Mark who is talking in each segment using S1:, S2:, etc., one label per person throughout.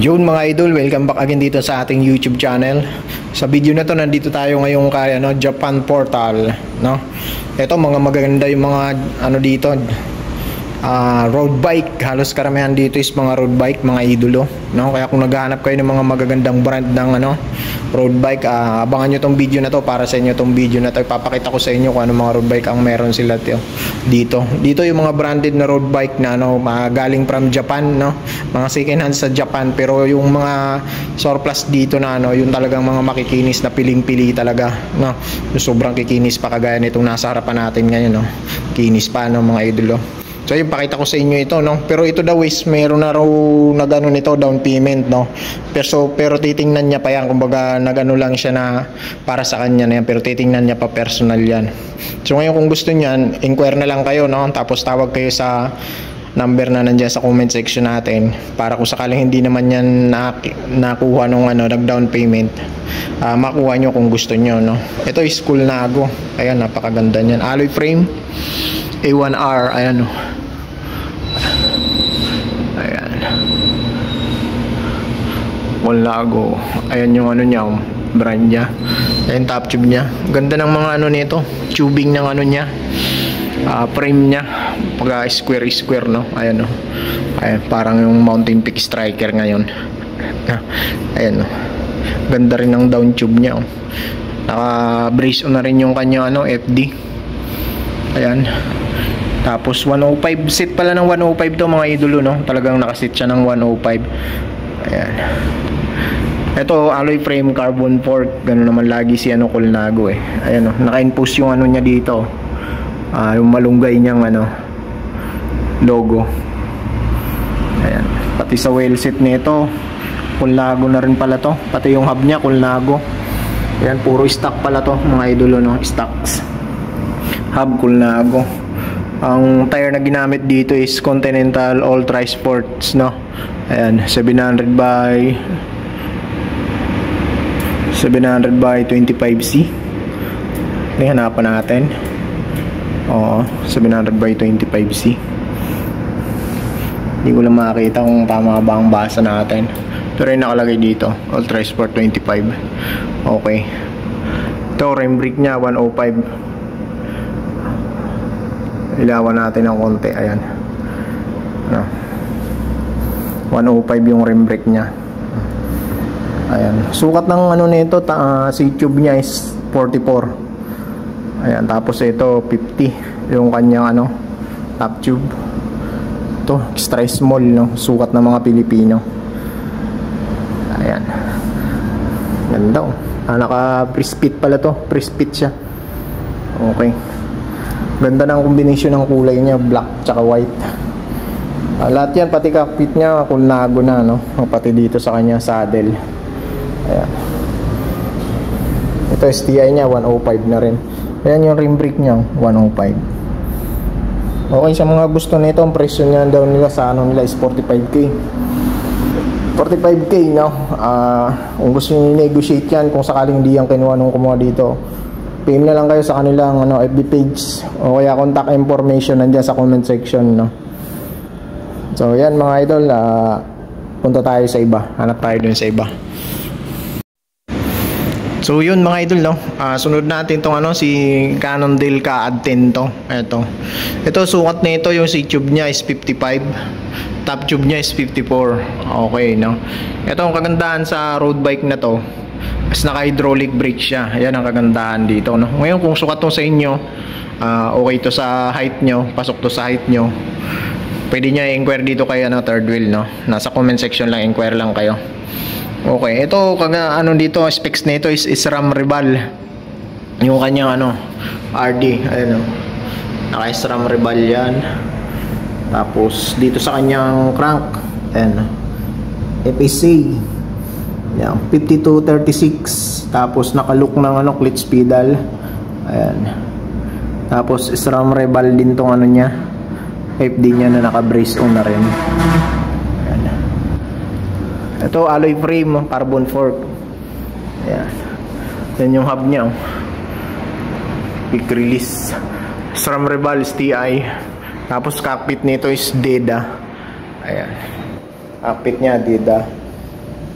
S1: Yun mga idol, welcome back again dito sa ating YouTube channel. Sa video na to, nandito tayo ngayon kay Japan Portal, no? Ito mga magaganda yung mga dito, road bike. Halos karamihan dito is mga road bike, mga idolo, no? Kaya kung naghahanap kayo ng mga magagandang brand ng road bike, abangan nyo tong video na to. Para sa inyo tong video na to, ipapakita ko sa inyo kung ano mga road bike ang meron sila dito yung mga branded na road bike na galing from Japan, no? Mga second hand sa Japan, pero yung mga surplus dito na yung talagang mga makikinis na piling-pili talaga, no? Sobrang kikinis pa, kagaya nitong nasa harapan natin ngayon, no? Kinis pa, no, mga idolo. So yung pakita ko sa inyo ito, no? Pero ito daw is meron na raw nagano nito, down payment, no? Pero titingnan niya pa yan, kumbaga nagano lang siya na para sa kanya na yan, pero titingnan niya pa personal yan. So ngayon kung gusto niyan, inquire na lang kayo, no? Tapos tawag kayo sa number na nandiyan sa comment section natin, para kung sakaling hindi naman yan nakuha nung nag-down payment, makuha nyo kung gusto nyo, no? Ito is Colnago. Ayan, napakaganda niyan. Alloy frame, A1R, ayan, no? Ayan, Colnago. Ayan yung niya, brand niya. Ayan, top tube niya. Ganda ng mga nito, tubing ng niya, frame niya, pag square, no? Ayan, no? Ayan, parang yung Mountain Peak Striker ngayon. Ayan, no? Ganda rin ng down tube niya, oh. Naka brace on na rin yung kanya FD. Ayan. Tapos 105 set pala ng 105 to mga idolo, no? Talagang nakaset siya ng 105. Ayan. Ito alloy frame, carbon fork. Ganun naman lagi si Colnago, eh. Ayan, no? Naka-impose yung niya dito. Yung malunggay niyang logo. Ayan. Pati sa wheel set nito, Colnago na rin pala to. Pati yung hub niya Colnago. Ayan, puro stock pala to mga idolo, no? Stocks. Hub Colnago. Ang tire na ginamit dito is Continental Ultra Sports, no? Ayan, 700 by 25C. Hanapan natin. Oo, 700 by 25C. Hindi ko lang makakita kung tama ba ang basa natin, pero yung nakalagay dito Ultra Sport 25. Okay. Ito rim brake nya 105. Ilawan natin ng konti. Ayan, no? 105 yung rim brake nya. Ayan, sukat ng nito, seat tube nya is 44. Ayan, tapos ito 50 yung kanyang top tube. Ito extra small, no? Sukat ng mga Pilipino. Ayan, ganda, oh. Naka pre-spit pala to, pre-spit siya. Okay, ganda ng combination ng kulay niya, black tsaka white. Lahat yan, pati cockpit niya Colnago na, no? Pati dito sa kanya saddle. Ayan, ito STI niya 105 na rin. Ayan yung rim brake niya 105. Okay, sa mga gusto nito, ang presyo niya daw nila sa nila is 45k, no? Kung gusto niyo i-negotiate yan, kung sakaling hindi yan kinuha nung kumuha dito, PM na lang kayo sa kanilang FB page, o kaya contact information nandiyan sa comment section, no? So yan mga idol, punta tayo sa iba, hanap tayo dun sa iba. So yun mga idol, no? Sunod natin tong si Cannondale Ka-Ad 10 to. Ito sukat nito, yung seat tube niya is 55, top tube niya is 54. Okay, no? Ito ang kagandahan sa road bike na to, mas naka-hydraulic brake siya. Ayan ang kagandahan dito, no? Ngayon kung sukat to sa inyo, okay to sa height nyo, pasok to sa height nyo, pwede nyo i-inquire dito kayo third wheel, no? Nasa comment section lang, inquire lang kayo. Okay, ito dito specs nito is SRAM Rival. Yung kanyang RD, ayan, no? Naka SRAM Rival yan. Tapos dito sa kanyang crank, ayan, FSA. Yan, 5236. Tapos naka-look ng clutch pedal. Ayan. Tapos SRAM Rival din tong niya, FD niya na naka-brace on na rin. Ayan. Ito alloy frame, carbon fork. Ayan. Yan yung hub niya, quick release. SRAM Rival STI. Tapos cockpit nito is DEDA. Ayan. Cockpit niya DEDA.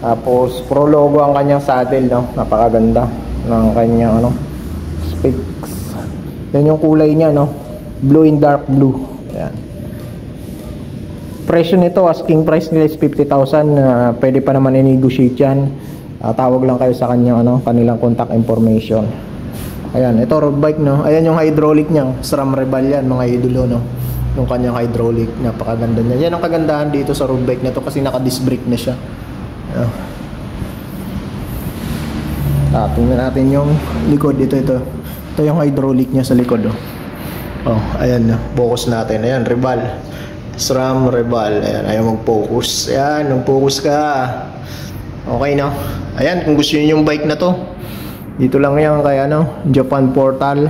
S1: Tapos pro logo ang kanyang saddle, no? Napakaganda ng kanyang ano, specs. Yan yung kulay niya, no? Blue and dark blue. Ayan. Presyo nito, asking price nila is 50,000. Pwede pa naman i-negotiate yan. Tawag lang kayo sa kanyang ano, kanilang contact information. Ayan, ito road bike, no? Ayan yung hydraulic niya, SRAM Rebel yan, mga idolo, no? Yung kanyang hydraulic, napakaganda niya. Yan ang kagandahan dito sa road bike na to kasi naka-disc brake na siya. Tingnan natin yung likod. Ito yung hydraulic niya sa likod, ayan na, focus natin. Ayan, Rebel, SRAM Rebel. Ayan, ayaw mag-focus. Ayan, mag-focus ka. Okay, no? Ayan, kung gusto niyo yung bike na to, dito lang yan kay Japan Portal.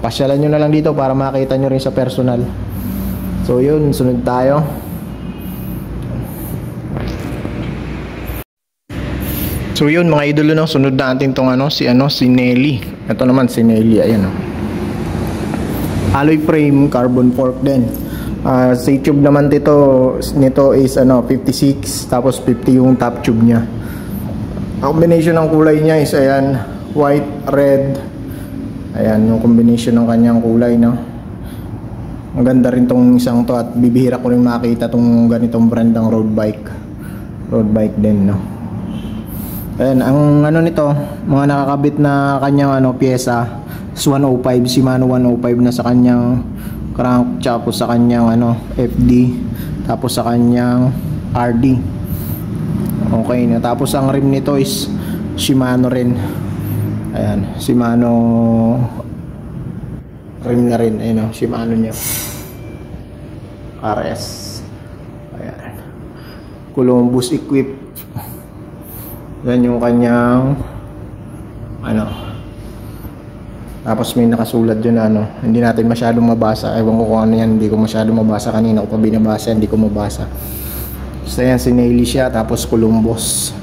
S1: Pasyalan nyo na lang dito para makita nyo rin sa personal. So yun, sunod tayo. So yun mga idolo, no, sunod natin tong si Nelly. Ito naman si Nelly, ayan, alloy frame, carbon fork din. Sa tube naman nito is 56, tapos 50 yung top tube niya. Ang combination ng kulay niya is ayan, white, red. Ayan yung combination ng kanyang kulay, no. Ang ganda rin tong isang to, at bibihira ko rin makita tong ganitong brand ng road bike din, no. Ayan, ang nito, mga nakakabit na kanyang pyesa is 105, Shimano 105 na sa kanyang crank, tapos sa kanyang FD, tapos sa kanyang RD. Okay na. Tapos ang rim nito is Shimano rin. Ayan, Shimano rim na rin. Ayan, Shimano niya, RS. Ayan, Columbus equip. Yan yung kanyang tapos may nakasulat dyan hindi natin masyadong mabasa. Ewan ko kung ano yan, hindi ko masyadong mabasa. Kanina ko pa binabasa, hindi ko mabasa. So yan, si Nelly siya, tapos Columbus.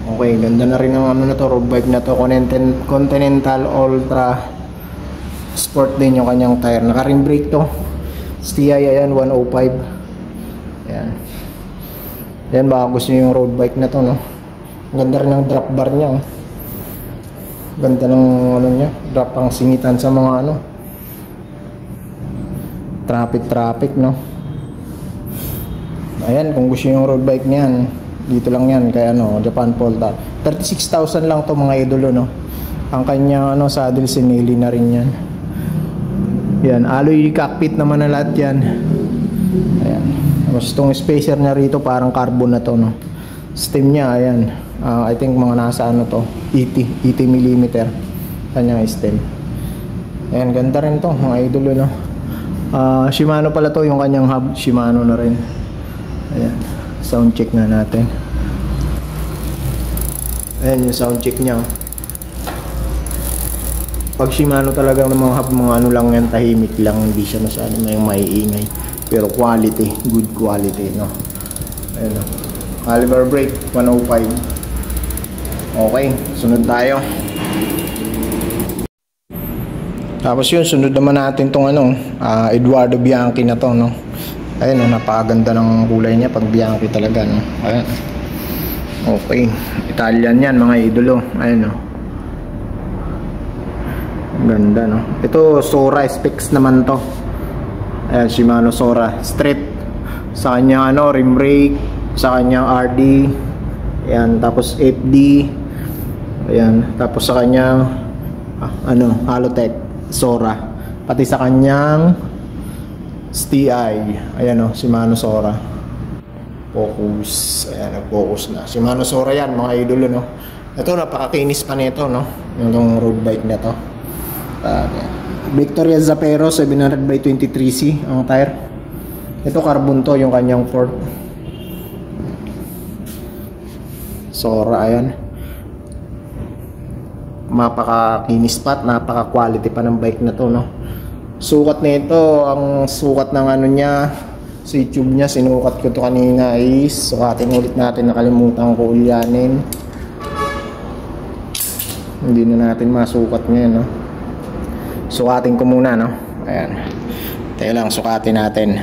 S1: Okay, ganda na rin ang na to, road bike na to. Continental Ultra Sport din yung kanyang tire. Naka-rim brake to. STI, ayan, 105. Ayan. Ayan, baka gusto nyo yung road bike na to, no? Ganda rin ang drop bar niya, Ganda ng niya, drop ang singitan sa mga traffic, no? Ayan, kung gusto yung road bike niyan, dito lang yan kay Japan Portal. 36,000 lang to mga idolo, no. Ang kanyang saddle si Nelly na rin yan. Yan, alloy cockpit naman na lahat yan. Ayan. Tapos itong spacer niya rito parang carbon na to, no. Stem niya, ayan. I think mga nasa 80 mm kanyang stem. Ayan, ganda rin to mga idolo, no. Shimano pala to, yung kanyang hub Shimano na rin. Ayan, sound check na natin. Ayan yung sound check niya. Pag Shimano talaga ng mga lang yan, tahimik lang, hindi siya masyadong maiingay. Pero quality, good quality, no. Ayan, no. Caliber brake, 105. Okay, sunod tayo. Tapos yun, sunod naman natin tong Eduardo Bianchi na to, no. Ayan, napakaganda ng kulay niya pag Bianchi talaga, no. Ayan. Okay, Italian yan mga idolo. Ayan, no. Ganda, no. Ito Sora specs naman to. Ayan, Shimano Sora straight. Sa kanya rim brake, sa kanyang RD. Ayan, tapos FD. Ayan, tapos sa kanyang Halotech Sora. Pati sa kanyang STI. Ayan, Shimano Sora. Focus. Ayan, nag-focus na. Shimano Sora yan mga idolo, no. Ito, napakakinis pa nito, no. Yung road bike na to. Victoria Zapero 700/23C ang tire. Ito carbon to, yung kanyang port. Sora, ayan. Mapakakinis pa, napaka-quality pa ng bike na to, no. Sukat nito, ang sukat ng niya, sa YouTube niya, sinukat ko to kanina is, sukatin ulit natin, nakalimutan ko ulyanin. Hindi na natin masukat ngayon, no. Sukatin ko muna, no. Ayan. Tayo lang, sukatin natin.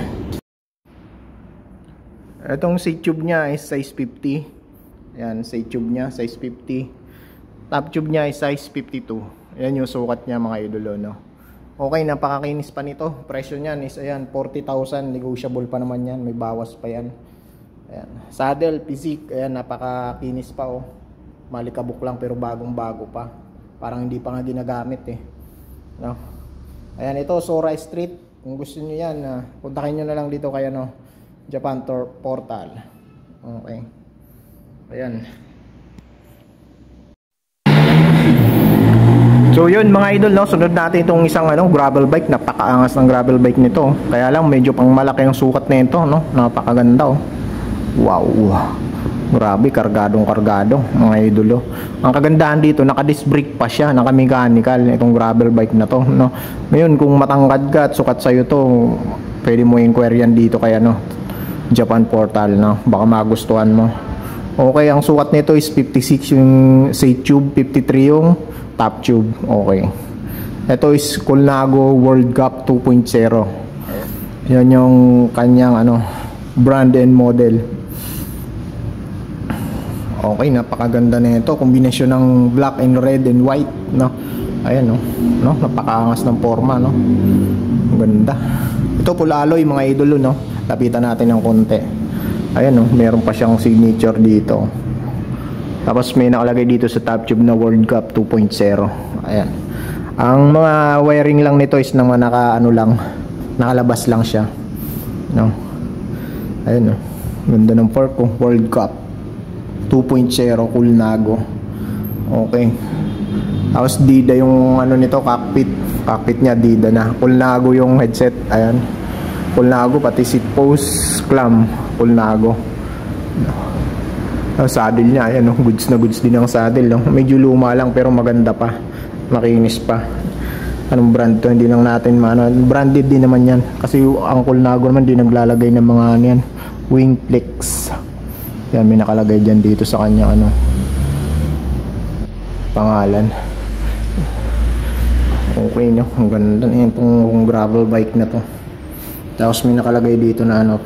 S1: Itong seat tube niya is size 50. Ayan, seat tube niya size 50. Top tube niya is size 52. Ayan yung sukat niya mga idolo, no. Okay, napakakinis pa nito. Presyo niyan is ayan 40,000, negotiable pa naman yan, may bawas pa yan. Ayan, saddle, pisik, ayan napakakinis pa oh. Malikabok lang pero bagong-bago pa. Parang hindi pa nga ginagamit eh. No. Ayan, ito Sora Street. Kung gusto niyo yan, puntakin niyo na lang dito kaya no, Japan Portal. Okay. Ayan. So yun mga idol, no, sunod natin itong isang gravel bike. Napakaangas ng gravel bike nito. Kaya lang medyo pang malaki ang sukat nito, no. Napakaganda oh. Wow. Grabe, kargadong mga idolo. Ang kagandahan dito, naka-disc brake pa siya, naka-mechanical itong gravel bike na to, no. Ngayon, kung matangkad ka at sukat sa'yo to, pwede mo inquire yan dito kaya no, Japan Portal, no. Baka magustuhan mo. Okay, ang sukat nito is 56 yung seat tube, 53 yung top tube. Okay. Ito is Colnago World Cup 2.0. Yan yung kanyang brand and model. Okay, napakaganda na ito. Kombinasyon ng black and red and white, no. Ayan, no. Napakaangas ng forma, no. Ganda. Ito full alloy mga idolo, no. Lapitan natin ng konti. Ayan, no. Meron pa siyang signature dito. Tapos may nakalagay dito sa top tube na World Cup 2.0. Ayan. Ang mga wiring lang nito is naman nakalabas lang siya, no. Ayan, no. Ganda ng fork, World Cup 2.0 Colnago. Okay. Tapos Dida yung nito, cockpit niya Dida na. Colnago yung headset. Ayan. Colnago pati seat post clamp Colnago. Ang saddle niya, ayan, goods na goods din ang saddle, no? Medyo luma lang pero maganda pa. Makinis pa. Anong brand to? Hindi lang natin branded din naman yan. Kasi ang Colnago naman di naglalagay ng mga yan, Wingflex. Yan, may nakalagay dyan dito sa kanya pangalan. Okay, no? Ang ganda na yung gravel bike na to. Tapos may nakalagay dito na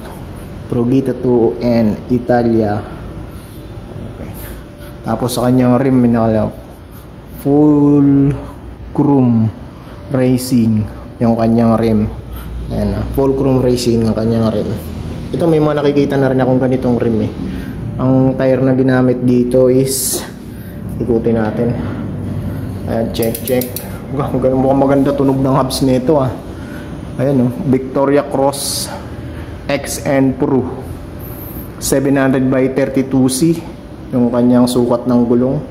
S1: Progita 2 and Italia. Okay. Tapos sa kanyang rim may nakalagay Full Chrome Racing yung kanyang rim. Ayan, Full Chrome Racing ang kanyang rim. Ito may mga nakikita na rin akong ganitong rim eh. Ang tire na ginamit dito is, ikutin natin. Ayan, check. Mukhang maganda tunog ng hubs nito ah. Ayan, no? Victoria Cross XN Pro 700 by 32C yung kanyang sukat ng gulong.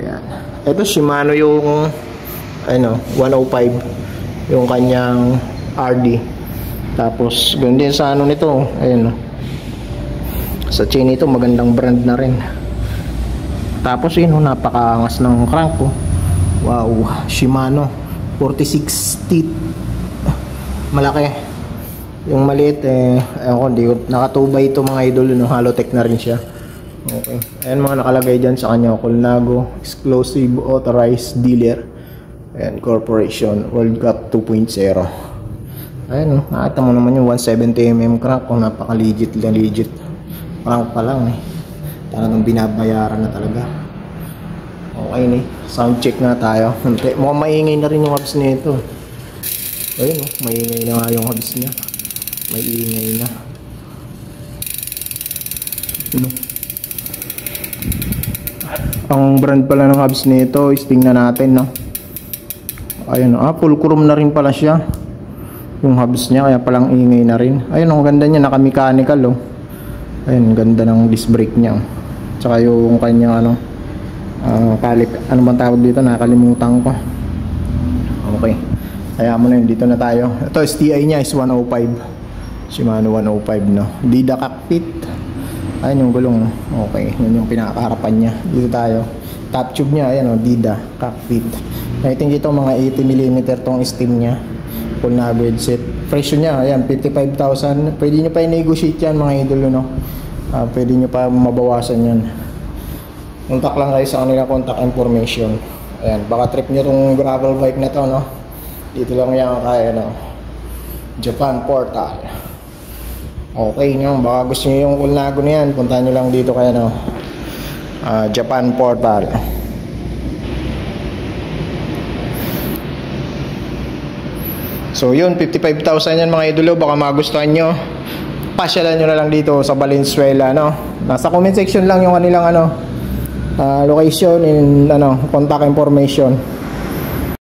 S1: Ayan. Ito Shimano yung 105 yung kanyang RD. Tapos ganoon din sa nito. Ayan, no? Sa chain ito magandang brand na rin. Tapos yun, napakaangas ng crank ko. Wow, Shimano 46 teeth. Malaki. Yung maliit naka 2x ito mga idol, no? Halotech na rin siya. Okay. Ayan mga nakalagay dyan sa kanya, Colnago Exclusive Authorized Dealer and Corporation World Cup 2.0. Ayan, nakita mo naman yung 170mm crank ko. Napaka legit. Crank pa lang eh. Talagang binabayaran na talaga. Okay ni. Sound check na tayo. Mukhang maingay na rin yung hubs nito. Ayun, maingay na nga yung hubs niya. May ingay na. Ang brand pala ng hubs nito is tingnan natin, no. Ayun, full chrome na rin pala siya. Yung hubs niya, kaya palang ingay na rin. Ayun, ang ganda niya, naka-mechanical, oh. Ayun, ganda ng disc brake niya. Tsaka yung kanyang kalik, ano bang tawag dito, nakalimutan ko. Okay, kaya mo na yun, dito na tayo. Ito, STI niya is 105. Shimano 105, no. Dida cockpit. Ayun yung gulong, okay, yun yung pinakaharapan niya. Dito tayo. Top tube niya, ayan, Dida cockpit. I think ito mga 80mm tong steam niya. Colnago headset. Presyo niya, ayan, 55,000. Pwede nyo pa i-negotiate yan mga idolo, no. Pwede nyo pa mabawasan yan. Contact lang kayo sa kanila, contact information. Ayan, baka trip nyo tong gravel bike na to, no. Dito lang yan kaya, no. Japan Portal. Okay nyo, baka gusto nyo yung ulnago na yan, puntahan nyo lang dito kaya Japan Portal. So yun, 55,000 yan mga idolo. Baka magustuhan nyo, pasyalan nyo na lang dito sa Valenzuela, no? Nasa comment section lang yung kanilang location and contact information.